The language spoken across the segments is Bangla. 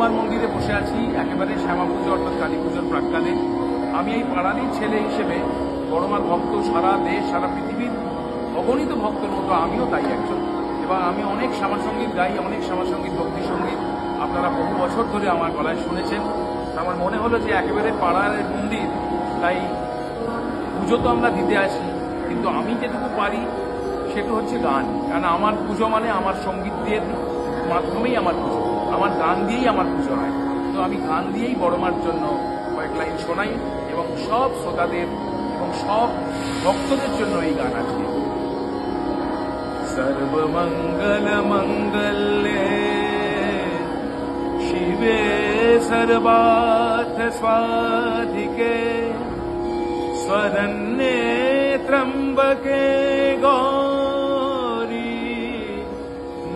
হনুমান মন্দিরে বসে আছি একেবারে শ্যামা পুজো অর্থাৎ কালী পুজোর প্রাক্কালে। আমি এই পাড়ারই ছেলে হিসেবে বড়মার ভক্ত, সারা দেশ সারা পৃথিবীর অগণিত ভক্তের মতো আমিও তাই একজন। এবং আমি অনেক শ্যামাসঙ্গীত গাই, অনেক শ্যামাসঙ্গীত, ভক্তি সঙ্গীত আপনারা বহু বছর ধরে আমার গলায় শুনেছেন। আমার মনে হলো যে একেবারে পাড়ার মন্দির, তাই পুজো তো আমরা দিতে আসি, কিন্তু আমি যেটুকু পারি সেটা হচ্ছে গান। কারণ আমার পুজো মানে আমার সঙ্গীতের মাধ্যমেই আমার পুজো, আমার গান দিয়েই আমার পুজো হয়। তো আমি গান দিয়েই বড়মার জন্য কয়েক লাইন শোনাই এবং সব শ্রোতাদের এবং সব ভক্তদের জন্য এই গান আছে। সর্বমঙ্গল মঙ্গলে শিবে সর্বার্থ সাধিকে শরণ্যে ত্র্যম্বকে গৌরী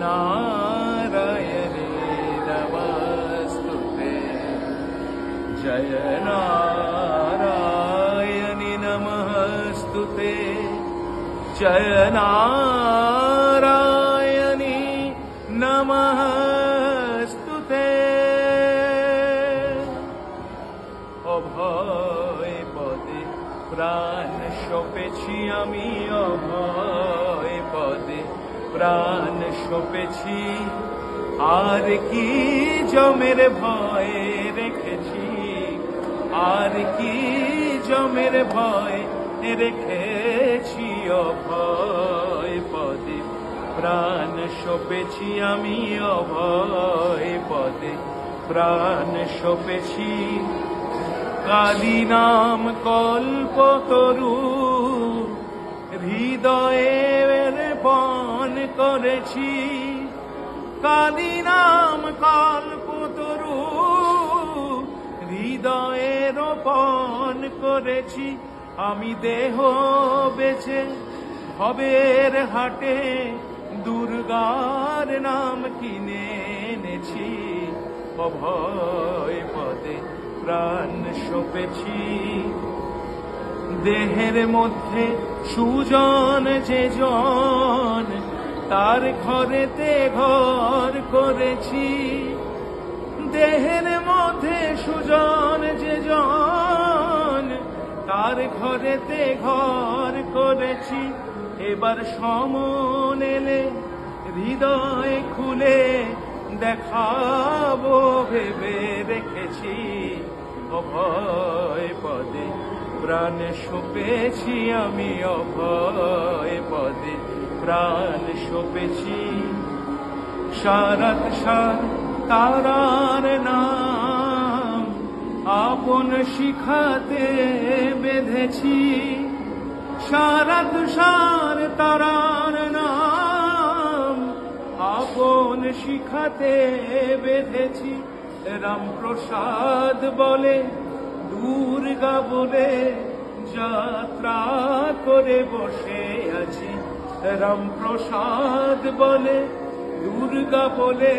নারায়ণে নমস্তুতে জয় নারায়ণি নমস্তুতে জয় নারায়ণি নমস্তুতে। অভয় পদে প্রাণ সপেছি আমি, অভয় পদে প্রাণ সপেছি, আর কি জমের ভয় রেখেছি, আর কি জমের ভয় রেখেছি। অভয় পদে প্রাণ সপেছি আমি, অভয় পদে প্রাণ সপেছি। কালী নাম কল্পতরু হৃদয়ের বন করেছি, কালী নাম কল্পতরু হৃদয়ের বন করেছি। আমি দেহ বেছে ভবের হাটে দুর্গার নাম কিনে এনেছি। অভয় পদে প্রাণ সপেছি। দেহের মধ্যে সুজন যে জন, তার ঘরেতে ঘর করেছি। দেহের মধ্যে সুজন যে জন, তার ঘরেতে ঘর করেছি। এবার সমন এলে হৃদয় খুলে দেখাবো ভেবে রেখেছি। অভয় পদে প্রাণ সপেছি আমি, অভয় পদে প্রাণ সপেছি। সারাত সার তারার নাম আপন শিখাতে বেঁধেছি, সারাত সার তারার নাম আপন শিখাতে বেঁধেছি। রামপ্রসাদ বলে দুর্গা বলে যাত্রা করে বসে আছি, রামপ্রসাদ বলে দুর্গা বলে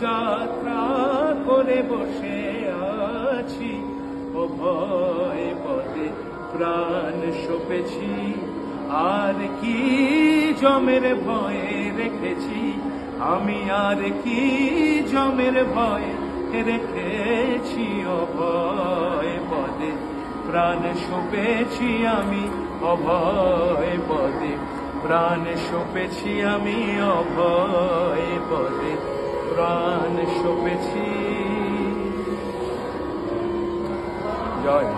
যাত্রা করে বসে আছি। অভয় পদে প্রাণ সপেছি, আর কি জমের ভয়ে রেখেছি, আমি আর কি জমের ভয় রেখেছি। অভয় পদে প্রাণ সপেছি আমি, অভয় পদে প্রাণ সপেছি আমি, অভয় পদে প্রাণ সপেছি। জয়।